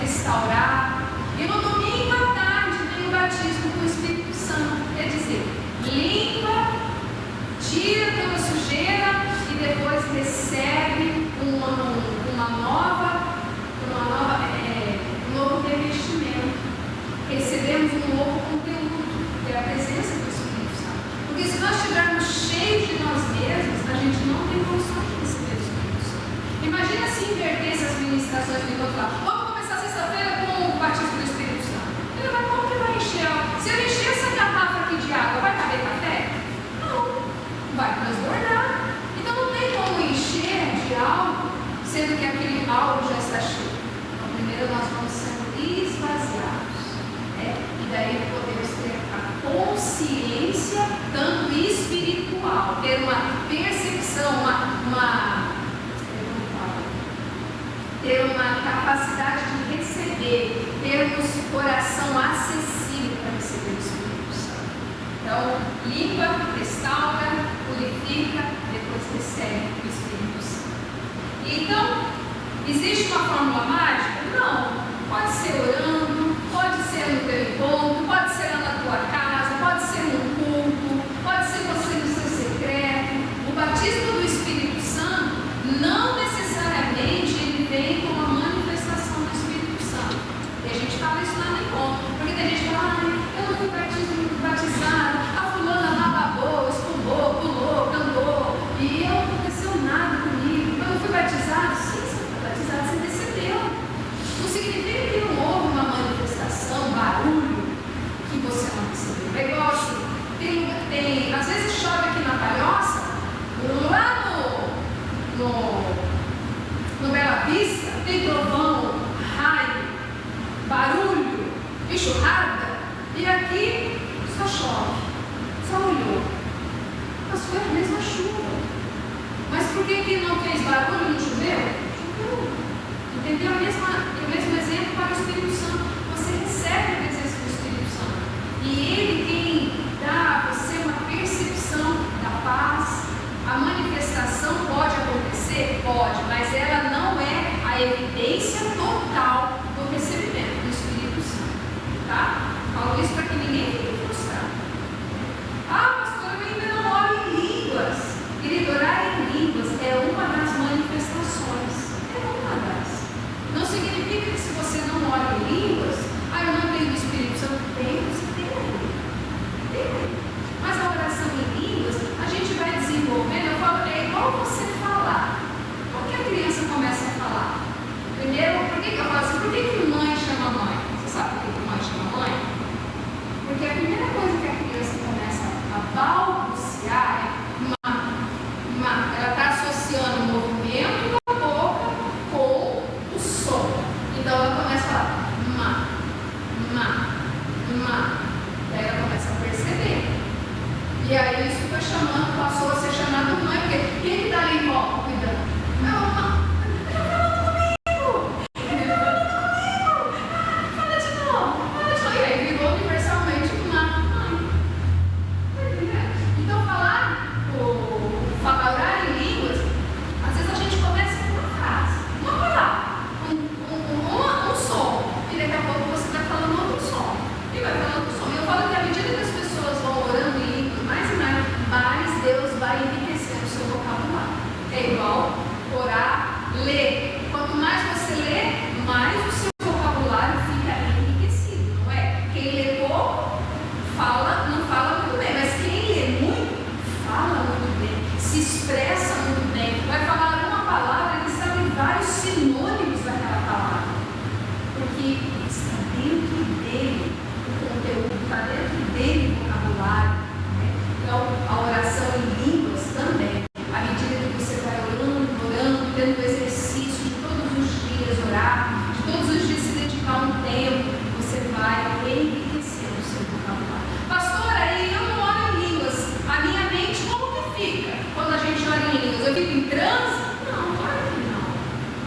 restaurar. E no domingo à tarde vem o batismo com o Espírito Santo, quer dizer, limpa, tira toda a sujeira e depois recebe um novo revestimento. Recebemos um novo conteúdo, que é a presença do Espírito Santo. Porque se nós estivermos cheios de nós mesmos, a gente não tem condições de receber o Espírito Santo. Imagina se invertesse as ministrações do encontro lá. Vamos começar sexta-feira com o batismo do Espírito Santo. Ele vai, como que vai encher? Se eu encher essa garrafa aqui de água, vai caber café? Não, vai transbordar. Então não tem como encher de algo, sendo que aquele algo já está cheio. Então primeiro nós vamos sendo esvaziados. E daí podemos ter a consciência, tanto espiritual, ter uma percepção, ter uma capacidade de receber, termos coração acessível para receber o Espírito Santo. Então, limpa, restaura, purifica, depois recebe o Espírito Santo. Então, existe uma fórmula mágica? Não. Pode ser orando, pode ser no teu encontro, pode ser lá na tua casa, pode ser no culto, pode ser você no seu secreto. O batismo do Espírito Santo não necessariamente ele vem como a manifestação do Espírito Santo. E a gente fala isso lá no encontro, porque tem gente que fala, eu não fui batizado, a fulana lá babou, espumou, pulou, cantou, e não aconteceu nada comigo. Eu não fui batizado? Sim, você foi batizado, você recebeu. Não significa que não houve uma manifestação, barulho, que você não recebeu. É igual assim, às vezes chove aqui na Palhoça, lá no Bela Vista, tem trovão, raio, barulho, enxurrada, e aqui só chove, só olhou. Mas foi a mesma chuva. Mas por que não fez barulho e não choveu? Choveu. Entendeu? O mesmo exemplo para o Espírito Santo. Você recebe a presença do Espírito Santo. E ele quem dá a você uma percepção da paz. A manifestação pode acontecer? Pode, mas ela não é a evidência total do recebimento do Espírito Santo. Tá? Falo isso para que ninguém fique frustrado. Ah, pastor, eu ainda não oro em línguas. Querido, orar em línguas é uma das manifestações. É uma das. Não significa que se você não ora em línguas, eu não tenho o Espírito Santo. Você tem. Mas a oração em línguas, a gente vai desenvolvendo. Eu falo, é igual você falar. Por que a criança começa a falar? Primeiro, por que eu falo assim? Por que mãe chama mãe? Você sabe por que mãe chama mãe? Porque a primeira coisa que a criança começa a balbuciar é ela está associando o movimento da boca com o som. Então ela começa a falar daí ela começa a perceber. E aí isso foi chamando, passou a ser chamado mãe, porque quem está ali em volta cuidando? Não, é igual orar, ler. Quanto mais você lê, mais o seu vocabulário fica enriquecido, não é? Quem lê pouco, não fala muito bem, mas quem lê muito, fala muito bem, se expressa muito bem. Vai falar uma palavra, ele sabe vários sinônimos daquela palavra, porque está dentro dele o conteúdo, está dentro dele o vocabulário. Né? Então, a oração em línguas também. À medida que você vai orando, tendo o exercício de todos os dias orar, de todos os dias se dedicar um tempo, você vai enriquecendo o seu vocabulário. Pastor, aí eu não oro em línguas. A minha mente como que fica quando a gente ora em línguas? Eu fico em transe? Não, claro que não.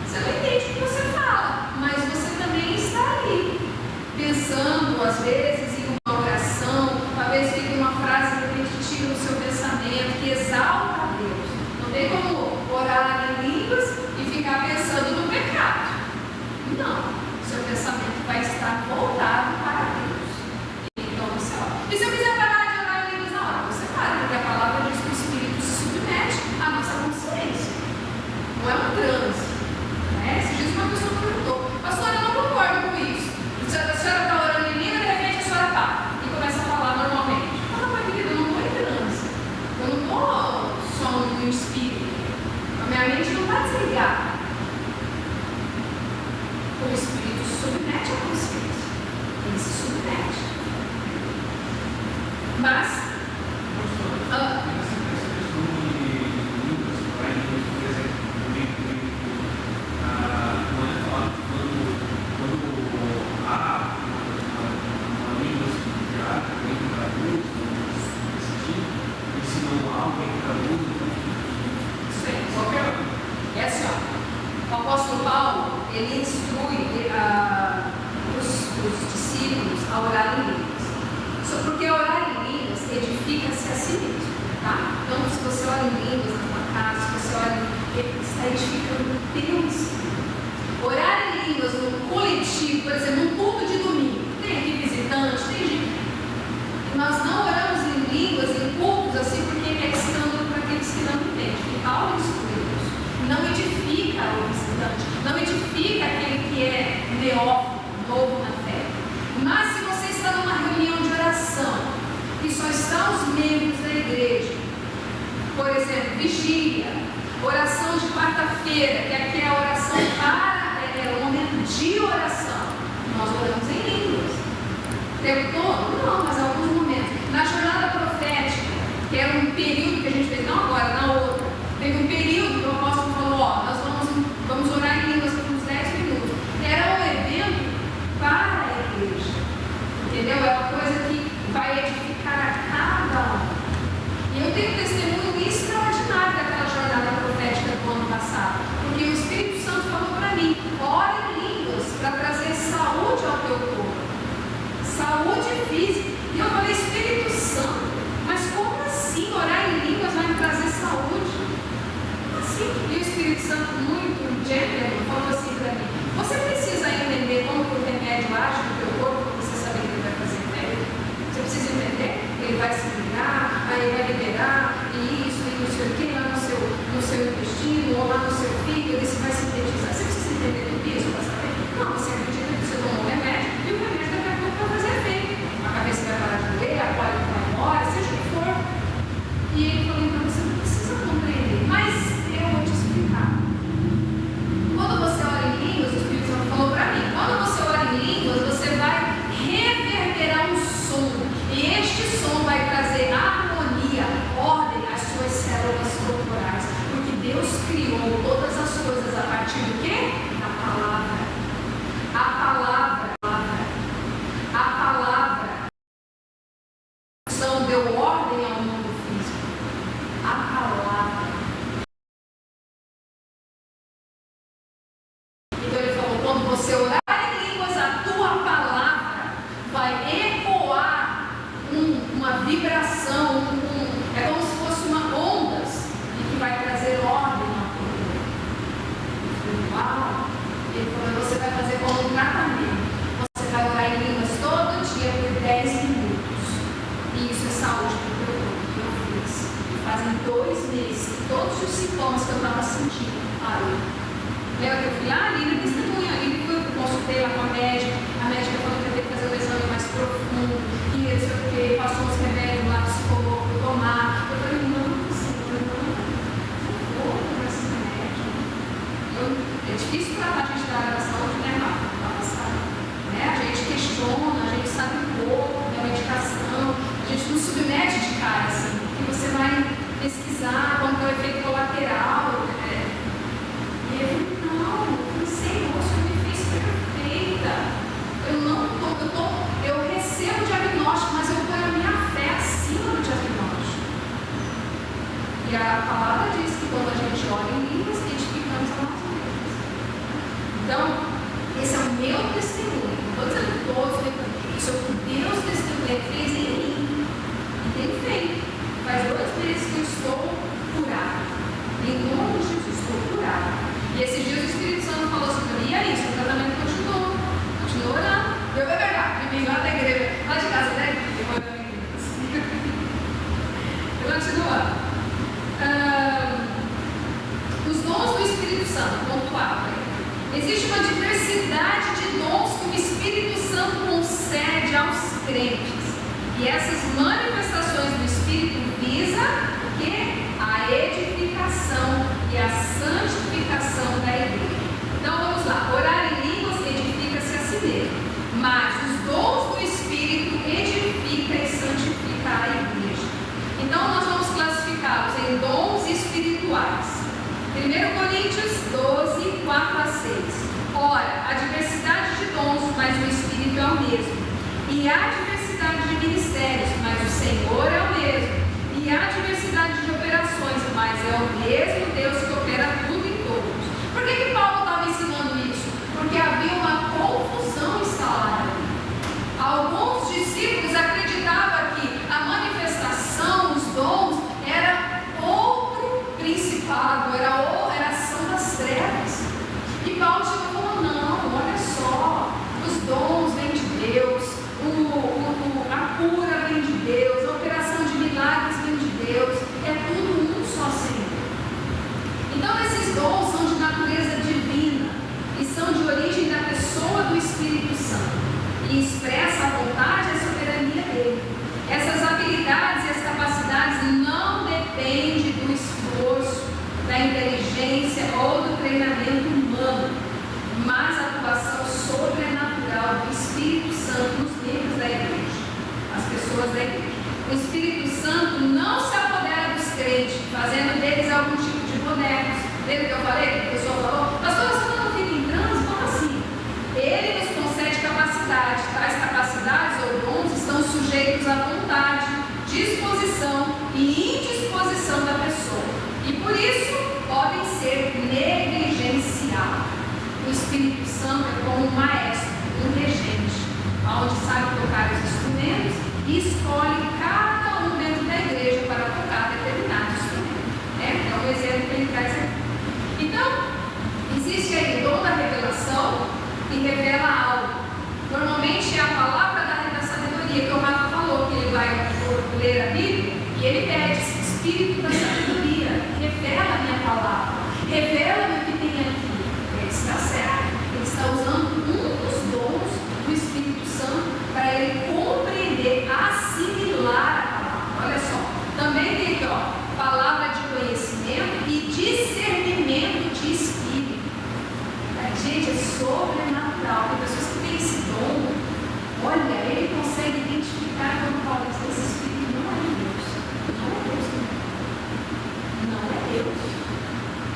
Você não entende o que você fala, mas você também está ali, pensando às vezes em uma oração, talvez fique uma frase repetitiva no seu pensamento que exalta a Deus. Não tem como orar em línguas e ficar pensando no pecado. Não. Seu pensamento apóstolo Paulo, ele instrui os discípulos a orar em línguas. Só porque orar em línguas edifica-se a si mesmo, tá? Então, se você ora em línguas na sua casa, se você ora em línguas, está edificando Deus. Orar em línguas no coletivo, por exemplo, num culto de domingo, tem aqui visitante, tem gente. Nós não oramos em línguas, em cultos, assim, porque é escândalo para aqueles que não entendem. E Paulo instrui isso. Não edifica o visitante, não edifica aquele que é neófito, novo na fé. Mas se você está numa reunião de oração e só estão os membros da igreja, por exemplo, vigília, oração de quarta-feira, que aqui é a oração para o momento de oração, nós oramos em línguas. O tempo todo? Não, mas em alguns momentos. Na jornada profética, que era um período que a gente fez, não agora, na outra, teve um período que o apóstolo falou, nós vamos orar em línguas por uns 10 minutos. Era um evento para a igreja, entendeu? É uma coisa que vai edificar a cada um. E eu tenho um testemunho extraordinário daquela jornada profética do ano passado, porque o Espírito Santo falou para mim, ora em línguas para trazer saúde ao teu corpo, saúde física. E eu falei, Espírito Santo, mas como assim orar em línguas vai me trazer saúde? Assim, e o Espírito Santo, muito gentleman, falou assim para mim, você precisa entender como que o remédio age no teu corpo para você saber que ele vai fazer efeito? Você precisa entender? Ele vai se ligar, aí ele vai liberar, e isso, e não sei o que, lá no seu intestino, ou lá no seu fígado, ele vai sintetizar. Você precisa entender tudo isso para saber? Não, você acredita que você tomou um remédio, e o remédio daqui a pouco vai fazer efeito. A cabeça vai parar de doer, a pele vai embora, seja o que for. E ele falou, então você não precisa compreender, mas eu vou te explicar. Quando você ora em línguas, o Espírito Santo falou para mim, quando você ora em línguas, você vai reverberar um som. E este som vai trazer harmonia, ordem às suas células corporais. Porque Deus criou todas as coisas a partir do quê? Da palavra. A palavra. A palavra. O som deu ordem ao mundo físico. A palavra. Então ele falou, quando você orar em línguas, a tua palavra vai ecoar uma vibração, é como se fosse uma ondas, e que vai trazer ordem ao corpo. Uau! Ele falou, você vai fazer como um tratamento. Você vai orar em línguas todo dia por 10 minutos. E isso é saúde para o teu corpo, que eu fiz. Fazem 2 meses, todos os sintomas que eu estava sentindo parou. Lembra que eu fui lá, a Lina testemunha, eu consultei lá com a médica falou que eu ia ter que fazer um exame mais profundo, e não sei o que, passou uns remédios lá, psicólogo, para tomar. Eu falei, não, senhor, não vou tomar esse remédio. É difícil tratar a gente da área da saúde, né, né? A gente questiona, a gente sabe um pouco da medicação, a gente não submete de cara, assim, porque você vai pesquisar qual é o efeito colateral, né? E eu falei, não sei, o Senhor me fez perfeita. Eu recebo o diagnóstico, mas eu ponho a minha fé acima do diagnóstico. E a palavra diz que quando a gente ora em línguas, identificamos a nossa línguas. Então, esse é o meu testemunho. Não estou dizendo todos, isso é o que Deus fez em mim. E tem feito. Faz 2 meses que eu estou curada. Em nome de Jesus, estou curada. E esses dias o Espírito Santo falou assim para mim, e é isso, o tratamento continua orando. Eu vou pegar, me lá da igreja, lá de casa, né? Eu vou orando em igreja. Eu continuo. Os dons do Espírito Santo, ponto 4. Existe uma diversidade de dons que o Espírito Santo concede aos crentes. E essas manifestações do Espírito visam o quê? A edificação e a santificação da igreja. Então vamos lá, orar em línguas edifica-se a si mesmo, mas os dons do Espírito edifica e santifica a igreja. Então nós vamos classificá-los em dons espirituais. 1 Coríntios 12, 4 a 6. Ora, há diversidade de dons, mas o Espírito é o mesmo. E há diversidade de ministérios, mas o Senhor é o mesmo. E há diversidade de operações, mas é o mesmo Deus que opera tudo em todos. Por que Paulo estava ensinando onde sabe tocar os instrumentos e escolhe cada um dentro da igreja para tocar determinado instrumento. É um exemplo que ele traz aqui. Então, existe aí o dom da revelação que revela algo. Normalmente é a palavra da sabedoria, que o Rafa falou, que ele vai ler a Bíblia e ele pede: Espírito da sabedoria, revela a minha palavra, revela-me o que tem aqui. Ele está certo, ele está usando um dos dons do Espírito Santo para ele compreender, assimilar a palavra. Olha só, também tem aqui, palavra de conhecimento e discernimento de espírito. Gente, é sobrenatural. Tem pessoas que têm esse dom. Olha, ele consegue identificar quando fala que esse espírito não é Deus. Não é Deus. Não é Deus.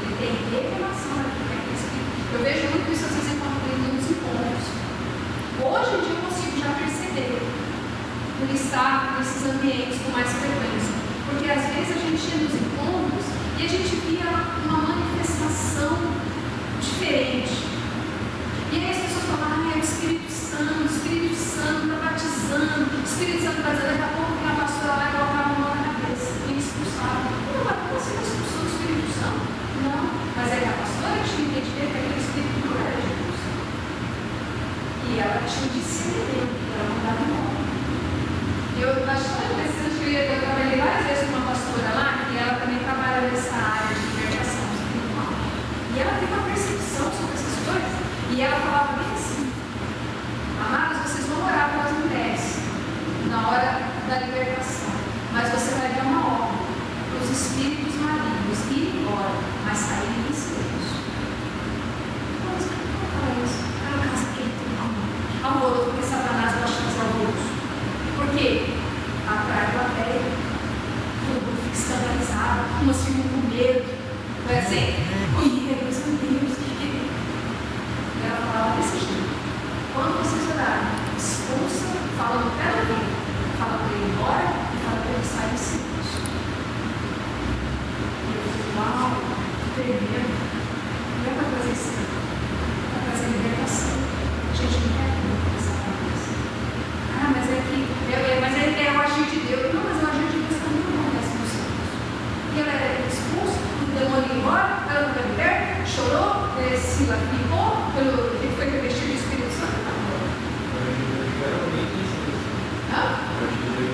Ele tem revelação daquele espírito. Eu vejo muito isso às vezes enquanto nos encontros. Hoje em dia eu consigo já perceber por estar nesses ambientes com mais frequência. Porque às vezes a gente ia nos encontros e a gente via uma manifestação diferente. E aí as pessoas falavam: é o Espírito Santo está batizando, o Espírito Santo está dizendo. Daqui a pouco a pastora lá colocava a mão na cabeça e expulsava. Não, mas você não expulsou o Espírito Santo? Não, mas é que a pastora tinha que entender que aquele Espírito não era Jesus. E ela tinha de se entender, ela não dava nome. Eu acho tão interessante que eu trabalhei várias vezes com uma pastora lá, que ela também trabalha nessa área de libertação espiritual. E ela tem uma percepção sobre essas coisas. E ela falava bem assim: amados, vocês vão orar pelas mulheres na hora da libertação, mas você vai dar uma ordem para os espíritos malignos irem embora, mas saírem seus. Mas por que fala isso? Ah, casa que ele tem alvoroço, porque Satanás gosta de fazer alvoroço. Por quê? Atrai a plateia, todo mundo fica escandalizado, umas ficam com medo. Não é assim? Oi, meu Deus. Ela falava desse jeito: quando vocês orarem, expulsa, fala no pé do ouvido, fala para ele ir embora e fala para ele sair de simples. E eu falei: uau, que tremendo. Não é para trazer isso, é para trazer libertação. A gente não quer essa cabeça. Ah, mas é que é o agir de Deus. Não, mas o agir de Deus também não acontece nos santos. E ela era expulsa, o demônio ia embora, ela não foi liberta, chorou, se lapicou, ele foi revestido do Espírito Santo.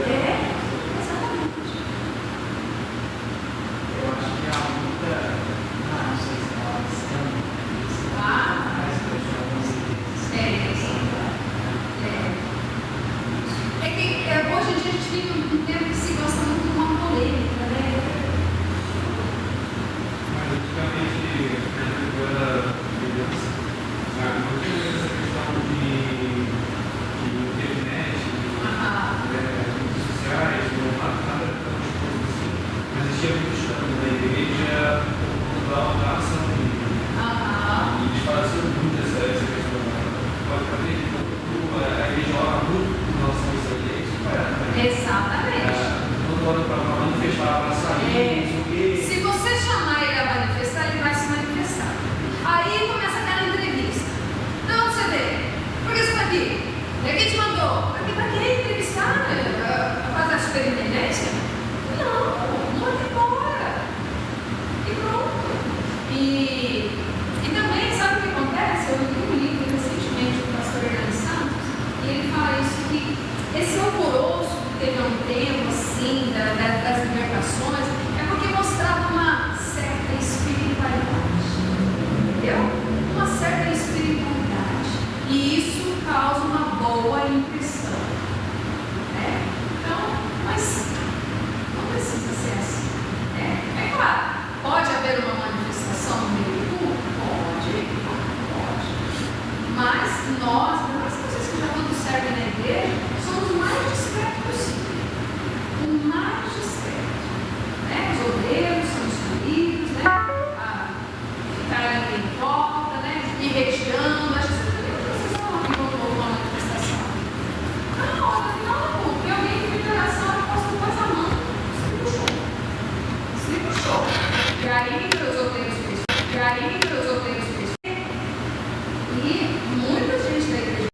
É, exatamente. Eu acho que há muita. Não sei se ela está mas eu é que hoje em dia a gente vive um tempo que se gosta muito de uma polêmica, né? Mas antigamente eu era criança, sabe? Não tinha essa questão de internet, de redes sociais, nada tão exposto assim. Mas existia muito estudo da igreja da ação bíblica. E eles faziam muito essa questão. Pode fazer que a igreja ora muito com relação a isso aí. Isso não era também. Exatamente. Todo ano para manifestar, para sair, não sei o quê. Se você chamar ele a manifestar, ele vai se manifestar. Aí começa aquela entrevista. De onde você veio? Por que você está aqui? Quem te mandou? Aqui para quem? Entrevistar? Fazer a superintendência? Não, manda embora. E pronto. E também, sabe o que acontece? Eu li um livro recentemente do pastor Hernani Santos, e ele fala isso, que esse alvoroço que teve há um tempo, assim, das libertações, é porque mostrava uma certa espiritualidade. Entendeu? Uma certa espiritualidade. E isso causa uma boa impressão. Né? Então, mas não precisa ser assim. É claro, pode haver uma manifestação no meio do culto? Pode. Mas nós, as pessoas que já tudo servem na igreja, somos o mais discretos possível. O mais discreto. Né? Os obreiros são escolhidos, né? Ficar ali em volta, né? E retirando. Acho que vocês vão aqui com uma manifestação. Não, no final do culto, tem alguém que pediu oração, eu posso pôr a mão. Se puxou. E aí os obreiros fez. E muita gente da igreja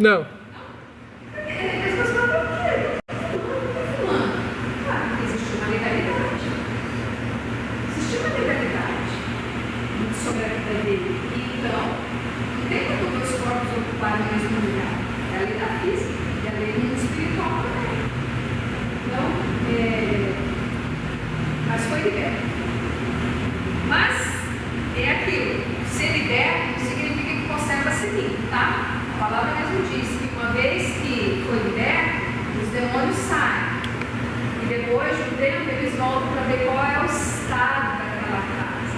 Não. As pessoas falam, por quê? Fulano. Claro que existe uma legalidade. Existe uma legalidade sobre a vida dele. Então, não tem como dois corpos ocuparem o mesmo lugar. É a lei da física e a lei do mundo espiritual também. Então, mas foi liberto. Mas é aquilo, ser liberto significa que conserva-se limpo, tá? A palavra mesmo diz que uma vez que foi liberto, os demônios saem. E depois de um tempo eles voltam para ver qual é o estado daquela casa.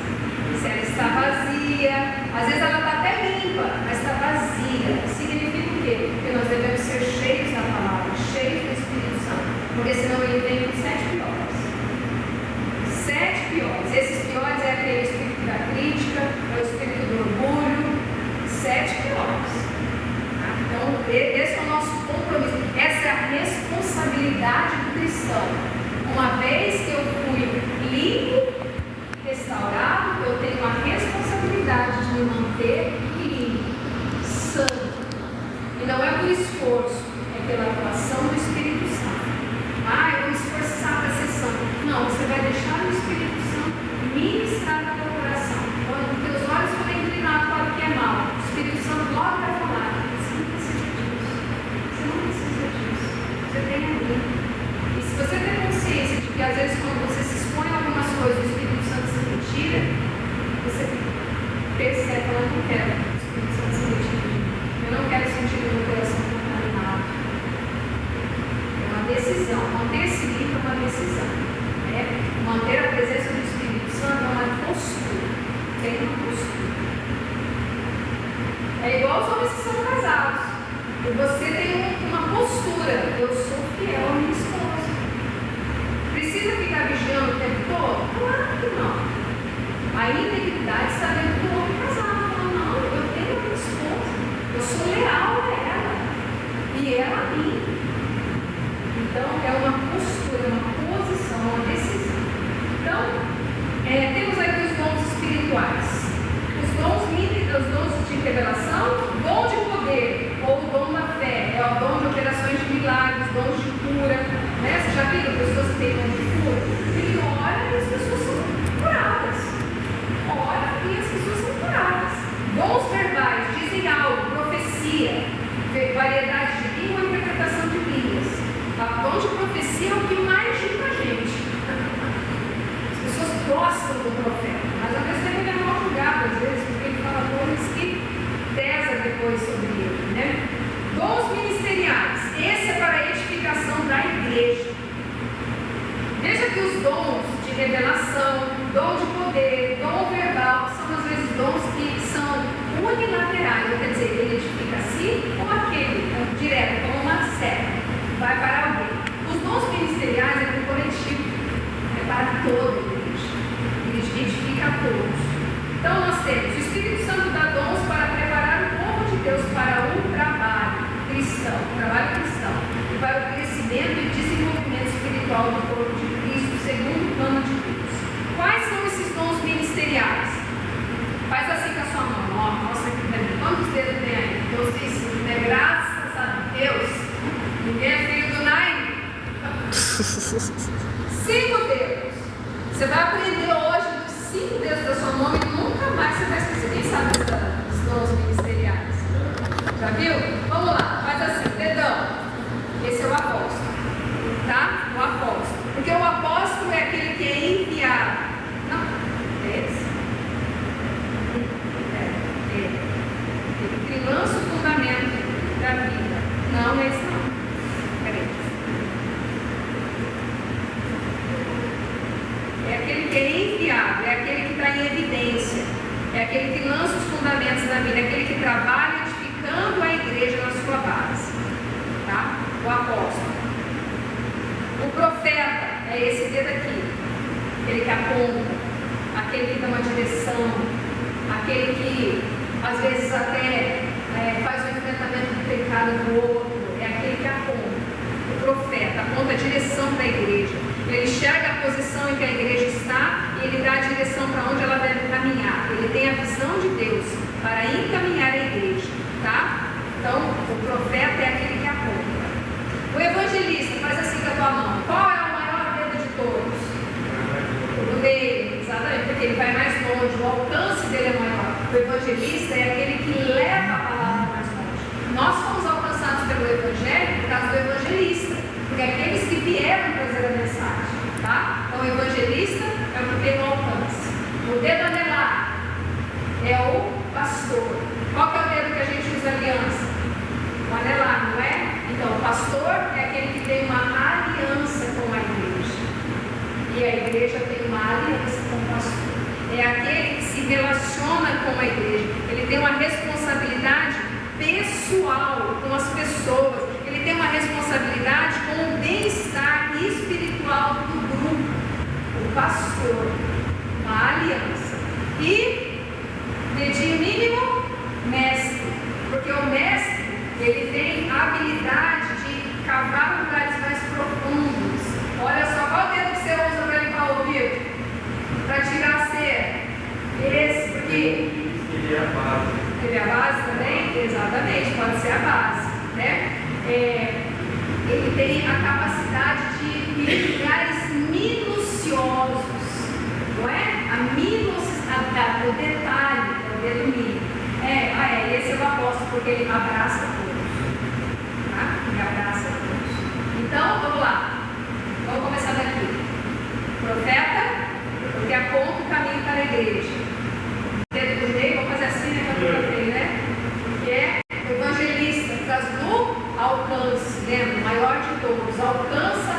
Se ela está vazia, às vezes ela está até limpa, mas está vazia. Significa o quê? Que nós devemos ser cheios da palavra, cheios do Espírito Santo. Porque senão ele vem com 7 piores. 7 piores. Esses piores é aquele espírito da crítica, é o espírito do orgulho. 7 piores. Então, esse é o nosso compromisso. Essa é a responsabilidade do cristão. Uma vez que eu fui limpo, restaurado, eu tenho a responsabilidade de me manter limpo, santo. E não é por esforço, é pela atuação do Espírito Santo. Eu vou me esforçar para ser santo. Não, você vai deixar o Espírito Santo ministrar no teu coração. Quando teus olhos forem inclinados para o que é mal, o Espírito Santo logo vai falar: você não precisa disso. Você não precisa disso. Você tem ali. E se você tem consciência de que às vezes quando você se expõe a algumas coisas, o Espírito Santo se retira, você percebe: eu não quero que o Espírito Santo se retire. Eu não quero sentir o meu coração contaminado. Decisão, manter-se limpo é uma decisão, né? Manter a presença do Espírito Santo é uma postura, tem uma postura. É igual os homens que são casados, e você tem uma postura: eu sou fiel à minha esposa. Precisa ficar vigiando o tempo todo? Claro que não. A integridade está dentro do homem casado. Não, eu tenho a minha esposa, eu sou leal a ela e ela a mim. Então, é uma postura, uma posição, uma decisão. Então, temos aqui os dons espirituais. Os dons de revelação, dom de poder, ou o dom da fé, é o dom de operações de milagres, dons de cura. Né? Você já viram pessoas que têm dom de cura? Ele ora e as pessoas são curadas. Ora e as pessoas são curadas. Dons verbais, dizem algo, profecia, variedade de língua e interpretação de línguas. O dom de profecia é o que mais ajuda a gente. As pessoas gostam do profeta, mas ao mesmo tempo ele é mal julgado às vezes, porque ele fala coisas que pesa depois sobre ele, né? Dons ministeriais, esse é para a edificação da igreja. Veja que os dons de revelação, dom de poder, dom verbal, são às vezes dons que são unilaterais, quer dizer, ele edifica a si ou aquele, direto, como uma seta. Vai para alguém. Os dons ministeriais é para o coletivo, é para toda a igreja. Ele edifica a todos. Então nós temos o Espírito Santo dá dons para preparar o povo de Deus para um trabalho cristão, e para o crescimento e desenvolvimento espiritual do corpo de Cristo, segundo o plano de Deus. Quais são esses dons ministeriais? Faz assim com a sua mão, mostra aqui para mim. Quantos dedos tem aí? Deus tem 5, né? Graças a Deus. Ninguém é filho do Naim. 5 dedos. Você vai aprender hoje dos 5 dedos da sua mão e nunca mais você vai esquecer. Quem sabe dos dons ministeriais? Já viu? Vamos lá, faz assim, dedão. Esse é o apóstolo, tá? O apóstolo. Porque o apóstolo é aquele que é enviado. Não, esse. Ele que lança o fundamento da vida. Não, esse não. É aquele que é enviado, é aquele que está em evidência, é aquele que lança os fundamentos da vida, é aquele que trabalha edificando a igreja na sua base, tá? O apóstolo. O profeta é esse dedo aqui, aquele que aponta, aquele que dá uma direção, aquele que às vezes até faz o enfrentamento do pecado do outro, é aquele que aponta. O profeta aponta a direção da igreja. Ele enxerga a posição em que a igreja está e ele dá a direção para onde ela deve caminhar. Ele tem a visão de Deus para encaminhar a igreja, tá? Então, o profeta porque ele vai mais longe, o alcance dele é maior. O evangelista é aquele que leva a palavra mais longe. Nós fomos alcançados pelo Evangelho por causa do evangelista, porque aqueles que vieram trazer a mensagem, tá? Então o evangelista é o que tem no alcance. O dedo anelar é o pastor. Qual que é o dedo que a gente usa aliança? O anelar, não é? Então o pastor é aquele que tem uma aliança com a igreja. E a igreja tem uma aliança com o pastor. É aquele que se relaciona com a igreja. Ele tem uma responsabilidade pessoal com as pessoas. Ele tem uma responsabilidade com o bem-estar espiritual do grupo. O pastor, uma aliança. E, dedinho mínimo, mestre. Porque o mestre, ele tem a habilidade de cavar lugares mais profundos. Olha só, qual o dedo que você usa para limpar o ouvido? Para tirar a cera? Esse, porque Ele é a base. ele é a base também? Exatamente, pode ser a base, né? Ele tem a capacidade de ir em lugares minuciosos, não é? A minuciosidade, o detalhe, o dedo mínimo. Esse é o apóstolo, porque ele abraça todos. Tá? Ele abraça todos. Então, vamos lá. Vamos começar daqui. Profeta, porque aponta o caminho para a igreja. Dedo do meio, vamos fazer assim, né? Que eu tratei, né? Que é o evangelista, por causa do alcance, lembra? O maior de todos. Alcança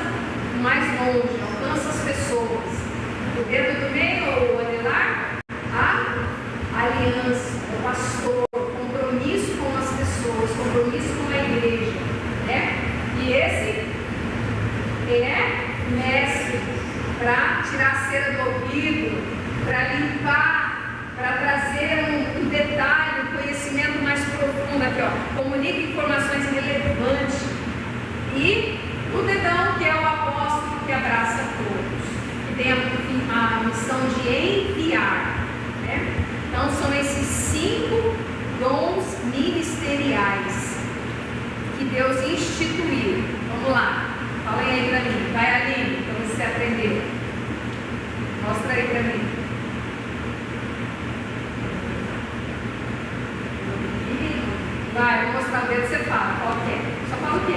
mais longe, alcança as pessoas. O dedo do meio, o anelar, a aliança, o pastor, compromisso com as pessoas, compromisso com a igreja, né? E esse é mestre para tirar a cera do ouvido, para limpar, para trazer um detalhe, um conhecimento mais profundo aqui, ó. Comunica informações relevantes. E o dedão, que é o apóstolo que abraça todos, que tem a missão de enviar, né? Então são esses 5 dons ministeriais que Deus instituiu. Vamos lá. Falem aí para mim. Vai, Aline, para você aprender. Mostra aí para mim. Vai, vou mostrar o dedo, você fala. Qual que é? Só fala o que é.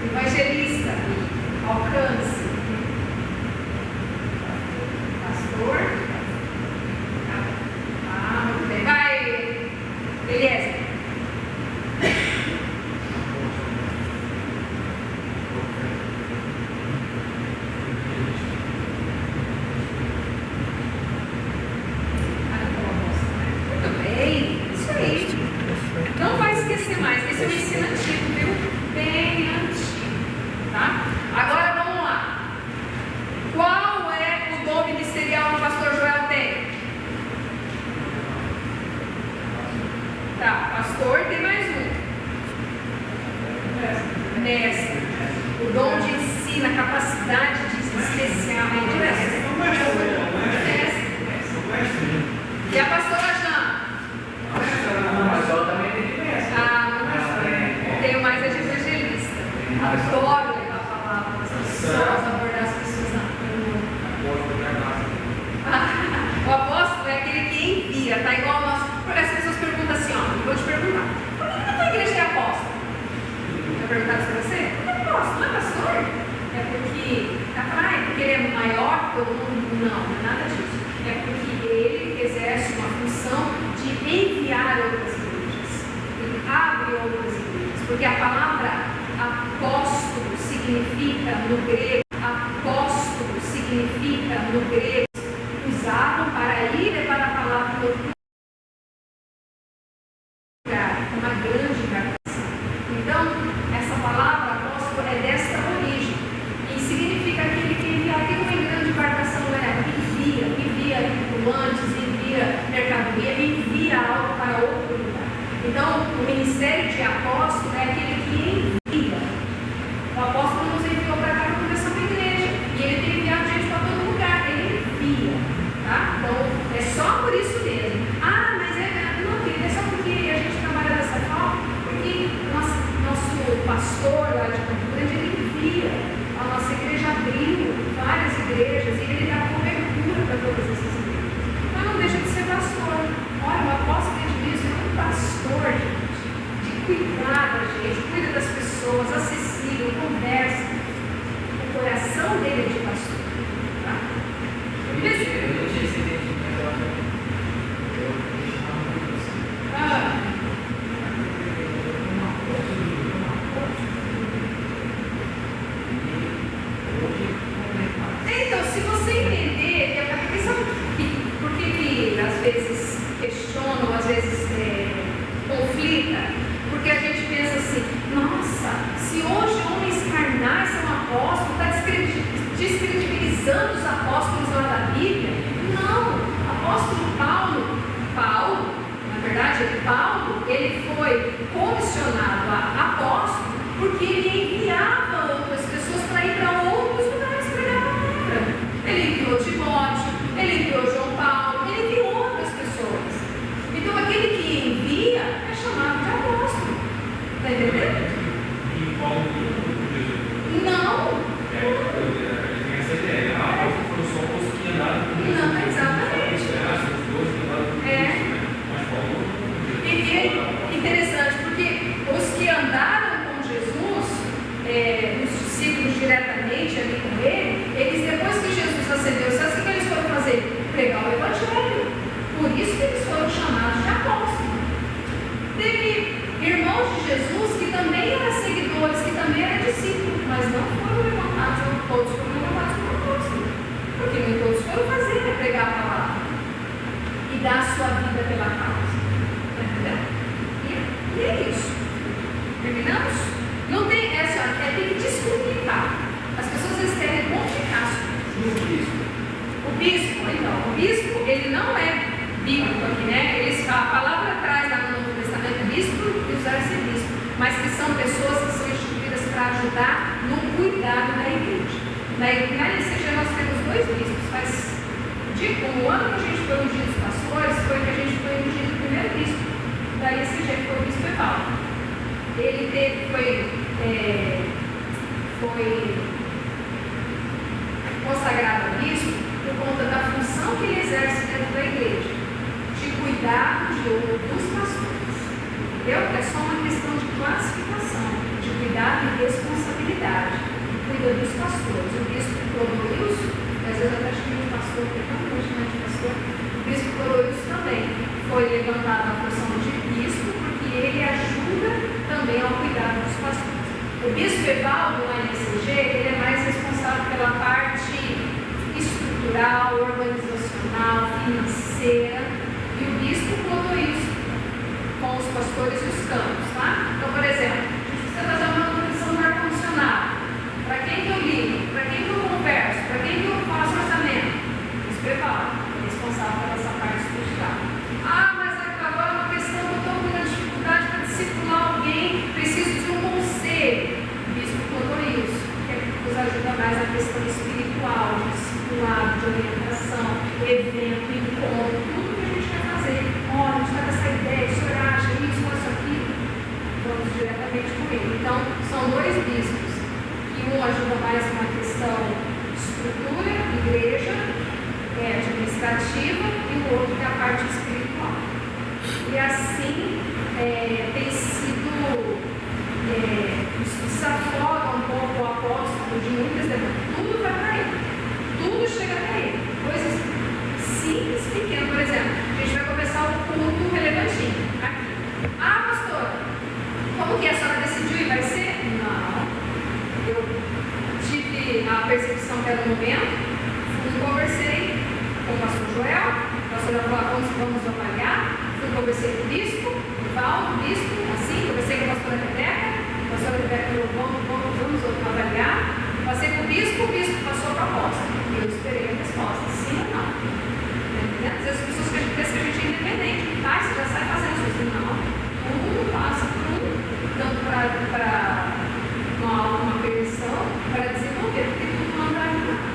Evangelista. Alcance. Pastor. Muito bem. Vai, Eliezer. Muito bem. Isso aí. Não vai esquecer mais. Esse é um ensino antigo, viu? Bem antigo. Tá? Agora vamos lá. Qual é o dom ministerial que o pastor Joel tem? Tá, pastor tem mais um. Mestre. O dom de ensino, a capacidade de especial. Mestre. E a pastora Jana? Mas ela também tem que mestre. Tenho mais a de evangelista. Adoro levar a palavra para as pessoas, abordar as pessoas na rua. O apóstolo é aquele que envia, tá igual ao nosso. Porque as pessoas perguntam assim, ó, eu vou te perguntar, por que a tua igreja é apóstolo? Eu perguntar isso para você? Por que é apóstolo? Não é pastor? É porque tá praia, porque ele é maior que todo mundo? Não, não é nada disso. É porque ele exerce uma função de enviar outras igrejas. Ele abre outras igrejas. Porque a palavra apóstolo significa no grego, usado para ir levar a palavra para outro lugar, uma grande encarnação. Então, essa palavra apóstolo é desta origem. E significa aquele que envia, tem uma grande embarcação leva, envia tripulantes, envia mercadoria, envia algo para outro lugar. Então, o ministério de apóstolo é aquele que envia. O apóstolo nos enviou para cá para começar a pastor lá de Campo Grande, ele envia. A nossa igreja abriu várias igrejas e ele dá cobertura para todas essas igrejas. Mas não deixa de ser pastor. Olha, o apóstolo Edmilson é um pastor, gente, de cuidar da gente, cuida das pessoas, acessível, conversa. O coração dele é de pastor. Tá? Eu não tinha esse entendimento. Então, se você entender, por que às vezes questionam, às vezes conflita, porque a gente pensa assim, nossa, se hoje homens carnais são apóstolos, está descredibilizando os apóstolos lá da Bíblia? Não, apóstolo Paulo, na verdade, Paulo, ele foi comissionado a apóstolo porque ele enviava outras pessoas para ir para outros lugares pregar a palavra. Ele enviou Timóteo, ele enviou João Paulo, ele enviou outras pessoas. Então, aquele que envia é chamado de apóstolo. Está entendendo? E Paulo Não. ele tem essa ideia. Apóstolo foram só os que andaram com Jesus. Não, exatamente. Os dois que andaram com Jesus. Mas Paulo. E é interessante, porque os que andaram com Jesus, os discípulos diretamente ali com ele, eles depois que Jesus ascendeu, sabe o que eles foram fazer? Pregar o Evangelho. Por isso que eles foram chamados de apóstolos. Teve irmãos de Jesus que também eram seguidores, que também eram discípulos, mas não foram levantados, todos foram levantados como apóstolos. Porque nem todos foram fazer, pregar a palavra e dar a sua vida pela causa. Entendeu? E é isso. Terminamos? Não tem essa, tem que descomplicar. As pessoas eles querem complicar as coisas. O bispo, ele não é bíblico aqui, né? A palavra traz lá no Novo Testamento bispo e os arcebispos, mas que são pessoas que são instituídas para ajudar no cuidado da igreja. Na ICG nós temos 2 bispos. Faz um ano que a gente foi ungido os pastores, foi que a gente foi ungido o primeiro bispo da ICG, que foi o bispo Evaldo. Ele foi consagrado a bispo por conta da função que ele exerce dentro da igreja, de cuidar dos pastores. Entendeu? É só uma questão de classificação, de cuidado e responsabilidade. Cuida dos pastores. O bispo Coroilson, às vezes até chama de pastor, porque não vou chamar de pastor. O bispo Coroilson também foi levantado na função de bispo, porque ele ajuda também ao cuidado dos pastores. O bispo Evaldo, lá em ICG, ele é mais responsável pela parte estrutural, organizacional, financeira, e o bispo Coroilson com os pastores e os campos, tá? Então, por exemplo, a gente precisa fazer uma manutenção do ar-condicionado. Para quem que eu ligo? Para quem que eu converso? Para quem que eu faço orçamento? Bispo Evaldo, é responsável por essa parte estrutural. Ah, mas agora é uma questão que eu estou com uma dificuldade para discipular alguém, preciso de um conselho. Bispo Coroilson, que nos ajuda mais na questão espiritual, de discipulado, de orientação, evento, encontro, tudo que a gente quer fazer. Olha, a gente está com essa ideia, o senhor acha isso, aquilo? Vamos diretamente com ele. Então, são 2 bispos, que um ajuda mais na questão de estrutura, igreja, administrativa, e o outro que é a parte espiritual. E assim tem sido, desafoga um pouco o apóstolo de muitas demandas. Tudo vai para ele, tudo chega para ele. Coisas simples, pequenas. Por exemplo, a gente vai começar o culto relevantinho aqui. Ah, pastor, como que a senhora decidiu e vai ser? Não. Eu tive a percepção que era o momento, conversei com o pastor Joel, o pastor falou, vamos avaliar, conversei com o bispo, Evaldo, o bispo, assim, conversei com a pastora Rebeca, a pastora Rebeca falou, vamos avaliar, passei com o bispo passou a proposta, e eu esperei a resposta, sim ou não. Às vezes as pessoas pensam que a gente é independente, você já sai fazendo isso, não, tudo passa por tanto para uma permissão, para desenvolver, porque tudo não anda alinhado.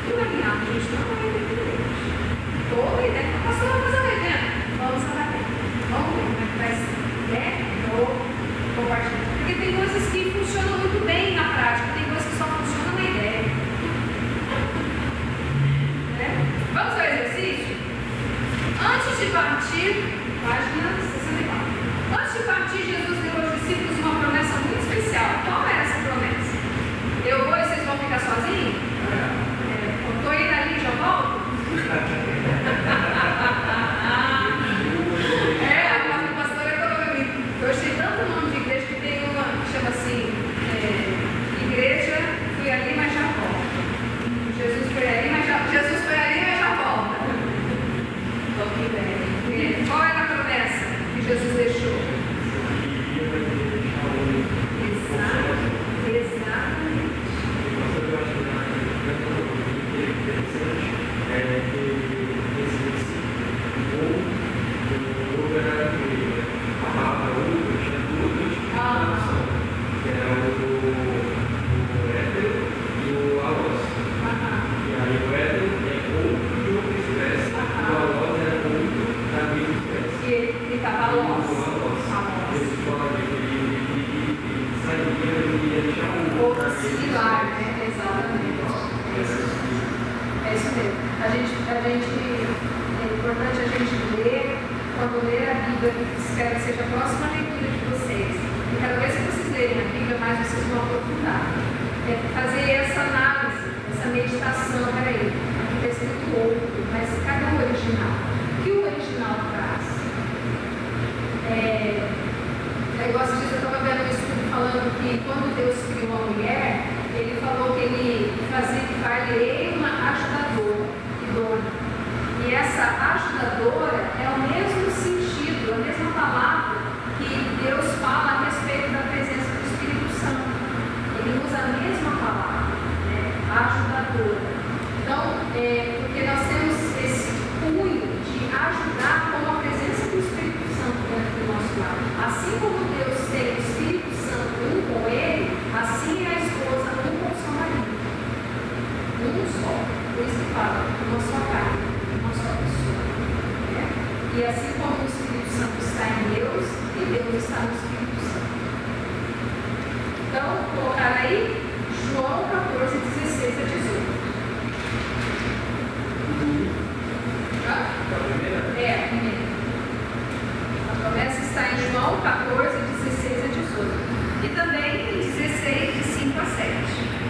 Tudo alinhado, a gente não é independente. Toda a ideia, a pastora vai fazer um evento, vamos trabalhar, vamos ver como é que vai ser, vou compartilhar. Porque tem coisas que Similar, né? Exatamente. É isso mesmo. É importante a gente ler, quando ler a Bíblia, espero que seja a próxima leitura de vocês. E cada vez que vocês lerem a Bíblia, mais vocês vão aprofundar. É fazer essa análise, essa meditação, peraí, aqui está escrito outro, mas cadê o original? O que o original traz? Negócio disso, eu estava vendo um estudo falando que quando Deus criou a mulher, ele falou que ele fazia uma ajudadora, idônea. E essa ajudadora é o mesmo sentido, a mesma palavra que Deus fala a respeito da presença do Espírito Santo. Ele usa a mesma palavra, né? Ajudadora. Então, porque nós temos esse cunho de ajudar com a presença do Espírito Santo dentro do nosso lar. Assim como Deus tem o Espírito Santo com ele, assim é a esposa com o seu marido. Só. Por isso que fala, uma só carne, uma só pessoa. Né? E assim como o Espírito Santo está em Deus, e Deus está no Espírito Santo. Então, colocar aí João 14, 16 a 18. A primeira. A promessa está em João 14, 16 a 18. E também em 16, de 5 a 7.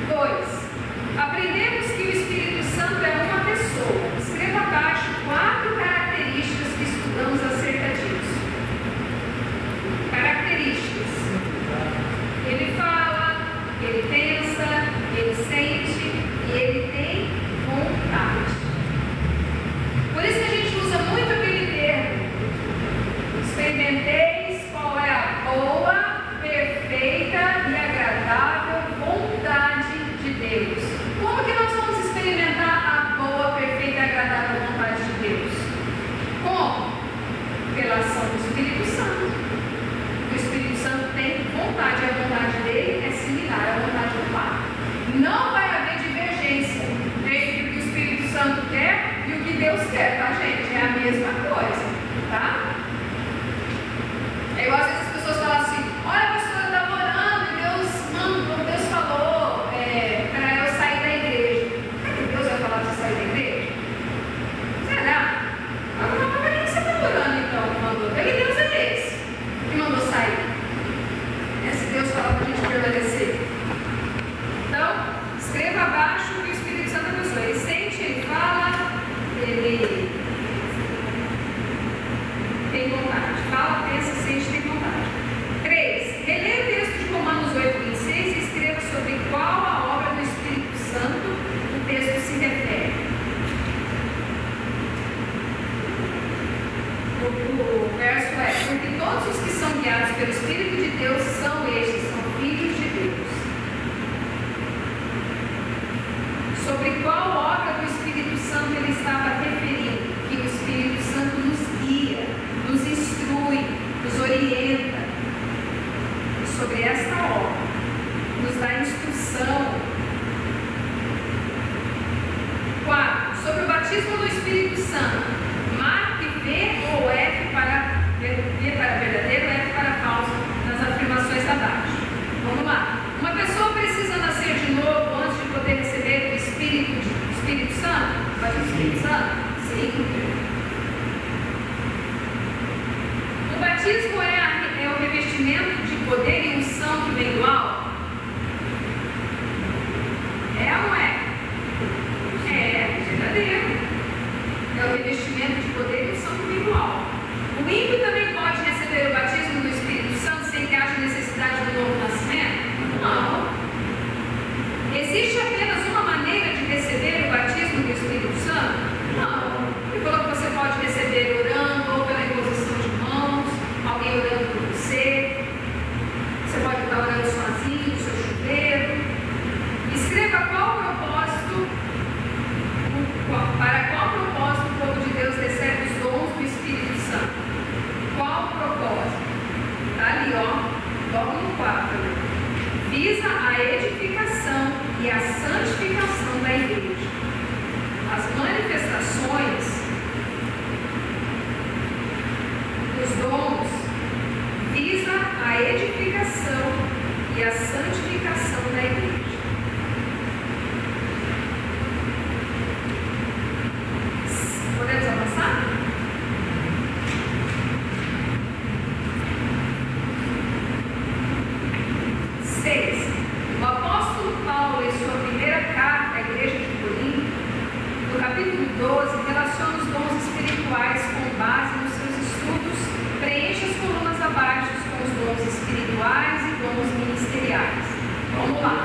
2. Aprendemos que o Espírito Santo é uma pessoa. Escreva abaixo 4 características que estudamos acerca disso. Características. Ele fala, ele pensa, ele sente e ele tem vontade. Por isso que a gente usa muito aquele termo. Experimenteis qual é a boa, perfeita e agradável vontade de Deus. Como que nós vamos experimentar a boa, perfeita e agradável vontade de Deus? Como? Pela ação do Espírito Santo. O Espírito Santo tem vontade, a vontade dele é similar à vontade do Pai. Não vai haver divergência entre o que o Espírito Santo quer e o que Deus quer, tá, gente? É a mesma coisa, tá? É igual às vezes as pessoas falam assim: olha, pastor, eu estava orando e Deus falou para eu sair da igreja. Será que Deus vai falar para você sair da igreja? Será? Agora, para quem você está orando então? Que mandou? Que Deus é esse que mandou sair? Se Deus falar para a gente permanecer. Então, escreva abaixo o que o Espírito Santo abençoa. Ele sente, ele fala, ele tem vontade. Fala, pensa, sente, tem vontade. 3. Releia o texto de Romanos 8, 26 e escreva sobre qual a obra do Espírito Santo o texto se refere. O verso é: porque todos os que são guiados pelo Espírito de Deus são estes, são filhos de Deus. Sobre qual obra do Espírito Santo ele estava referindo? Que o Espírito Santo nos guia, nos instrui, nos orienta. E sobre esta obra, nos dá instrução. 4. Sobre o batismo do Espírito Santo. Marque V ou F para verdadeiro, F para falso, nas afirmações abaixo. Vamos lá. Uma pessoa precisa nascer de novo antes de poder receber o Espírito Santo? Mas o Espírito Santo? Sim. O batismo é o revestimento de poder e unção que vem do alto? É ou não é? É verdadeiro. É o revestimento e a santificação da igreja. Podemos avançar? O apóstolo Paulo, em sua primeira carta à igreja de Corinto, no capítulo 12, relaciona os dons espirituais com base nos seus estudos, preenche as colunas abaixo com os dons espirituais e dons ministeriais. Vamos lá.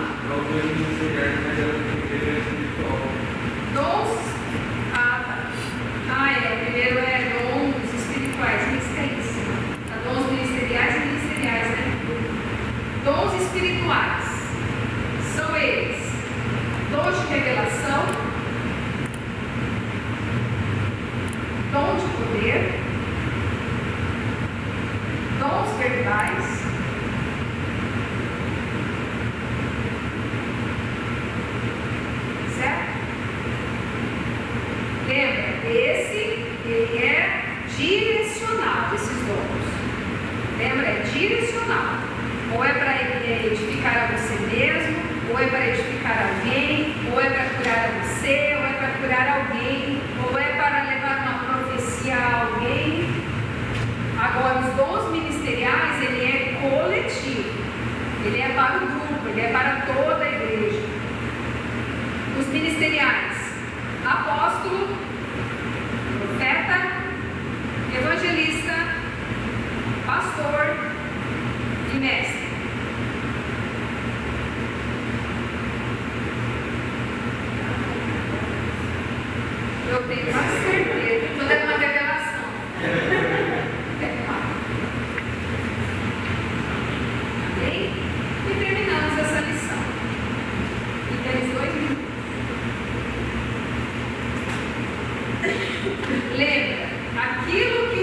Dons. O primeiro é dons espirituais. Isso é isso. Dons ministeriais e ministeriais, né? Dons espirituais são eles: dom de revelação, dom de poder, dons verbais, certo? Lembra, ele é direcionado, esses dons. Lembra, é direcionado. Ou é para edificar a você mesmo, ou é para edificar alguém, ou é para curar a você, ou é para curar alguém, ou é para levar uma profecia a alguém. Agora, os dons ministeriais, ele é coletivo, ele é para o grupo, ele é para toda a igreja. Os ministeriais: apóstolo, profeta, evangelista, pastor e mestre. Eu tenho quase certeza. Estou dando uma revelação. Amém? E terminamos essa lição. E temos 2 minutos. Lembra, aquilo que